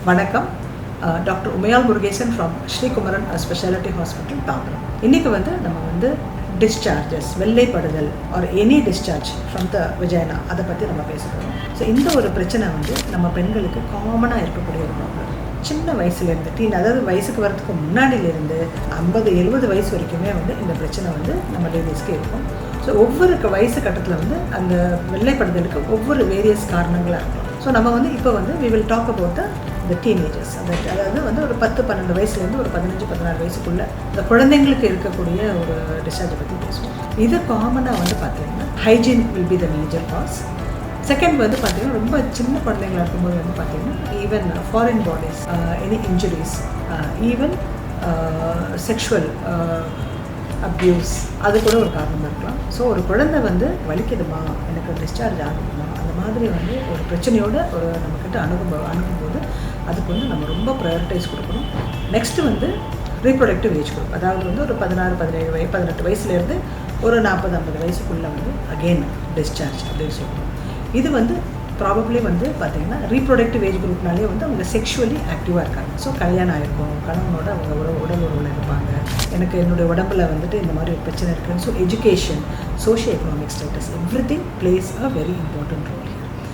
வணக்கம். Doctor Umaiyal Murugesan from Srikumaran speciality hospital Tambaram. இன்றைக்கி நம்ம டிஸ்சார்ஜஸ், வெள்ளைப்படுதல் are any discharge from the vagina அதை பற்றி நம்ம பேசுகிறோம். ஸோ இந்த ஒரு பிரச்சனை நம்ம பெண்களுக்கு காமனாக இருக்கக்கூடிய ஒரு ப்ராப்ளம். சின்ன வயசுலேருந்து அதாவது வயசுக்கு வரதுக்கு முன்னாடியிலேருந்து 50-70 வயசு வரைக்குமே இந்த பிரச்சனை நம்ம லேடிஸ்க்கு இருக்கும். ஸோ ஒவ்வொரு வயசு கட்டத்தில் அந்த வெள்ளைப்படுதலுக்கு ஒவ்வொரு வேரியஸ் காரணங்களாக இருக்கும். ஸோ நம்ம இப்போ we will talk about the teenagers. அதாவது ஒரு 10-12 வயசுலேருந்து ஒரு 15-16 வயசுக்குள்ளே இந்த குழந்தைங்களுக்கு இருக்கக்கூடிய ஒரு டிஸ்சார்ஜை பற்றி பேசுவோம். இது காமனாக பார்த்தீங்கன்னா hygiene will be the major cos. Second பார்த்தீங்கன்னா ரொம்ப சின்ன குழந்தைங்களாக இருக்கும்போது பார்த்தீங்கன்னா even foreign bodies, any injuries, even sexual abuse, அது கூட ஒரு காரணமாக இருக்கலாம். ஸோ ஒரு குழந்தை வலிக்குதுமா, எனக்கு டிஸ்சார்ஜ் ஆகணுமா, அந்த மாதிரி ஒரு பிரச்சனையோடு நம்மக்கிட்ட அணுகும்போது அதுக்கு நம்ம ரொம்ப ப்ரையாரிட்டைஸ் கொடுக்கணும். நெக்ஸ்ட்டு ரீப்ரொடக்டிவ் ஏஜ் குரூப், அதாவது ஒரு 16-17 18 வயசுலேருந்து ஒரு 40-50 வயசுக்குள்ளே அகெயின் டிஸ்சார்ஜ் அப்படின்னு சொல்லணும். இது ப்ராபப்ளி பார்த்தீங்கன்னா ரீப்ரொடக்டிவ் ஏஜ் குரூப்னாலே அவங்க செக்ஷுவலி ஆக்டிவாக இருக்காங்க. ஸோ கல்யாணம் ஆகிருக்கும், கணவனோட அவங்க உடல் உறவில் இருப்பாங்க, எனக்கு என்னுடைய உடம்பில் இந்த மாதிரி ஒரு பிரச்சனை இருக்குன்னு. So education, socio economic status, everything plays a very important role.